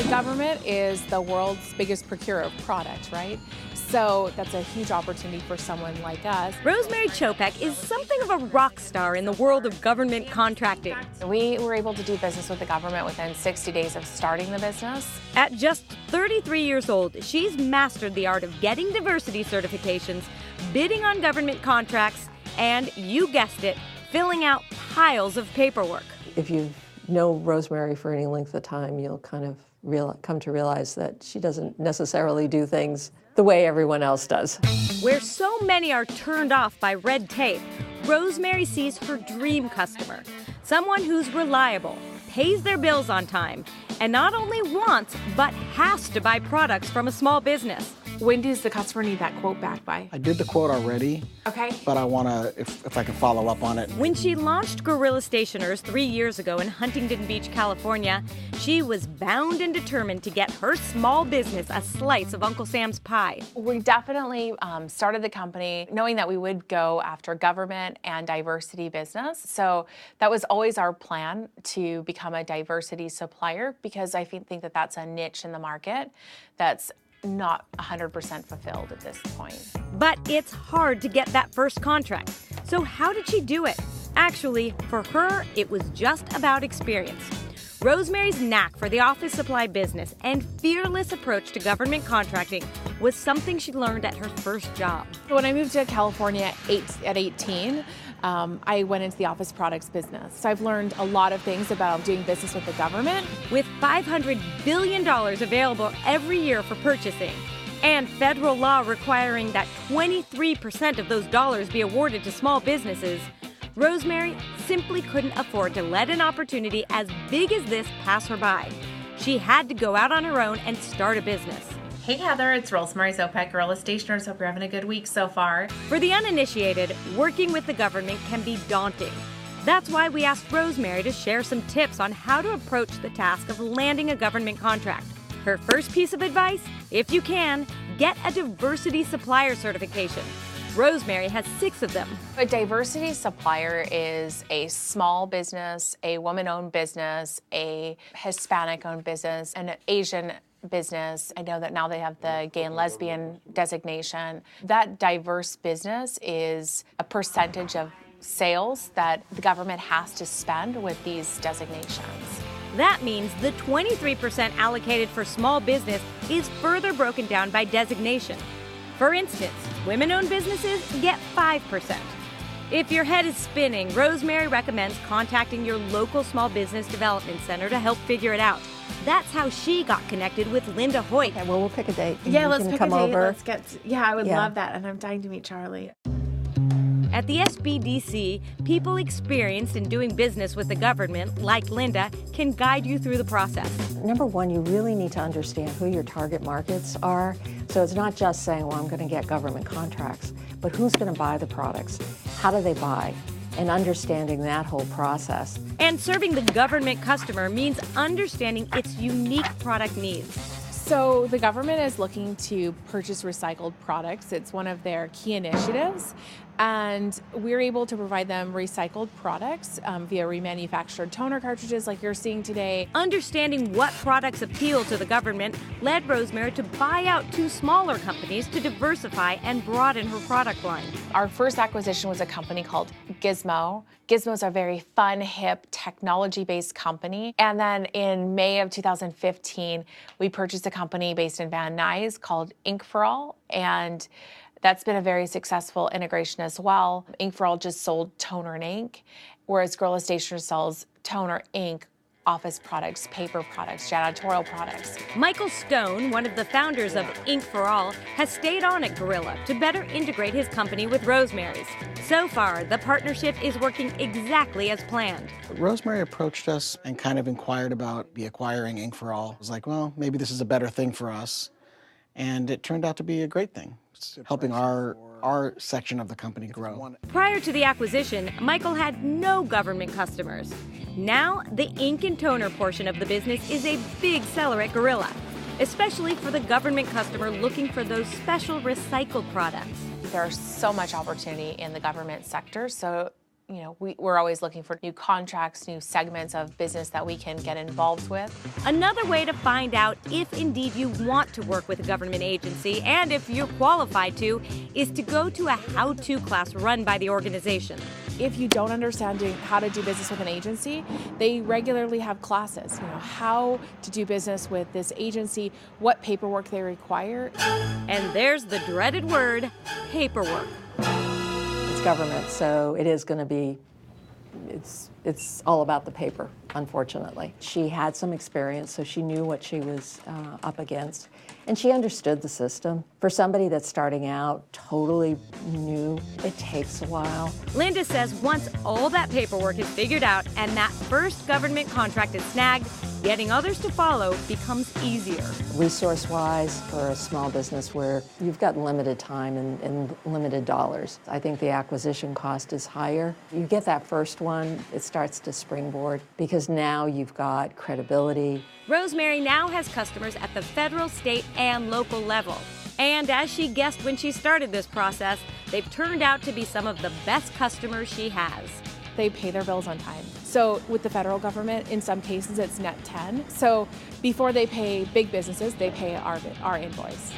Government is the world's biggest procurer of product, right? So that's a huge opportunity for someone like us. Rosemary Chopek is something of a rock star in the world of government contracting. We were able to do business with the government within 60 days of starting the business. At just 33 years old, she's mastered the art of getting diversity certifications, bidding on government contracts, and, you guessed it, filling out piles of paperwork. If you know Rosemary for any length of time, you'll kind of come to realize that she doesn't necessarily do things the way everyone else does. Where so many are turned off by red tape, Rosemary sees her dream customer, someone who's reliable, pays their bills on time, and not only wants, but has to buy products from a small business. When does the customer need that quote back by? I did the quote already. Okay. But I want to, if I can follow up on it. When she launched Guerrilla Stationers 3 years ago in Huntington Beach, California, she was bound and determined to get her small business a slice of Uncle Sam's pie. We definitely started the company knowing that we would go after government and diversity business. So that was always our plan, to become a diversity supplier, because I think that that's a niche in the market that's not 100% fulfilled at this point. But it's hard to get that first contract. So how did she do it? Actually, for her, it was just about experience. Rosemary's knack for the office supply business and fearless approach to government contracting was something she learned at her first job. When I moved to California at 18, I went into the office products business. So I've learned a lot of things about doing business with the government. With $500 billion available every year for purchasing, and federal law requiring that 23% of those dollars be awarded to small businesses, Rosemary simply couldn't afford to let an opportunity as big as this pass her by. She had to go out on her own and start a business. Hey Heather, it's Rosemary Chopek, Guerrilla Stationers. Hope you're having a good week so far. For the uninitiated, working with the government can be daunting. That's why we asked Rosemary to share some tips on how to approach the task of landing a government contract. Her first piece of advice, if you can, get a diversity supplier certification. Rosemary has 6 of them. A diversity supplier is a small business, a woman-owned business, a Hispanic-owned business, and an Asian business. I know that now they have the gay and lesbian designation. That diverse business is a percentage of sales that the government has to spend with these designations. That means the 23% allocated for small business is further broken down by designation. For instance, women-owned businesses get 5%. If your head is spinning, Rosemary recommends contacting your local small business development center to help figure it out. That's how she got connected with Linda Hoyt. Okay, well, we'll pick a date. Yeah, let's pick come a date. over. I would love that, and I'm dying to meet Charlie. At the SBDC, people experienced in doing business with the government, like Linda, can guide you through the process. Number one, you really need to understand who your target markets are. So it's not just saying, well, I'm going to get government contracts, but who's going to buy the products? How do they buy? And understanding that whole process. And serving the government customer means understanding its unique product needs. So the government is looking to purchase recycled products. It's one of their key initiatives. And we're able to provide them recycled products via remanufactured toner cartridges like you're seeing today. Understanding what products appeal to the government led Rosemary to buy out 2 smaller companies to diversify and broaden her product line. Our first acquisition was a company called Gizmo. Gizmo is a very fun, hip, technology-based company. And then in May of 2015, we purchased a company based in Van Nuys called Ink for All. And that's been a very successful integration as well. Ink for All just sold toner and ink, whereas Guerrilla Stationers sells toner, ink, office products, paper products, janitorial products. Michael Stone, one of the founders of Ink for All, has stayed on at Guerrilla to better integrate his company with Rosemary's. So far, the partnership is working exactly as planned. Rosemary approached us and kind of inquired about acquiring Ink for All. I was like, well, maybe this is a better thing for us. And it turned out to be a great thing, helping our section of the company grow. Prior to the acquisition, Michael had no government customers. Now, the ink and toner portion of the business is a big seller at Guerrilla, especially for the government customer looking for those special recycled products. There's so much opportunity in the government sector, so we're always looking for new contracts, new segments of business that we can get involved with. Another way to find out if indeed you want to work with a government agency and if you're qualified to is to go to a how-to class run by the organization. If you don't understand how to do business with an agency, they regularly have classes, how to do business with this agency, what paperwork they require. And there's the dreaded word, paperwork. It's government, so it is going to be, it's all about the paper, unfortunately. She had some experience, so she knew what she was up against, and she understood the system. For somebody that's starting out totally new, it takes a while. Linda says once all that paperwork is figured out and that first government contract is snagged, getting others to follow becomes easier. Resource-wise, for a small business where you've got limited time and limited dollars, I think the acquisition cost is higher. You get that first one, it starts to springboard because now you've got credibility. Rosemary now has customers at the federal, state, and local level. And as she guessed when she started this process, they've turned out to be some of the best customers she has. They pay their bills on time. So with the federal government, in some cases, it's net 10. So before they pay big businesses, they pay our invoice.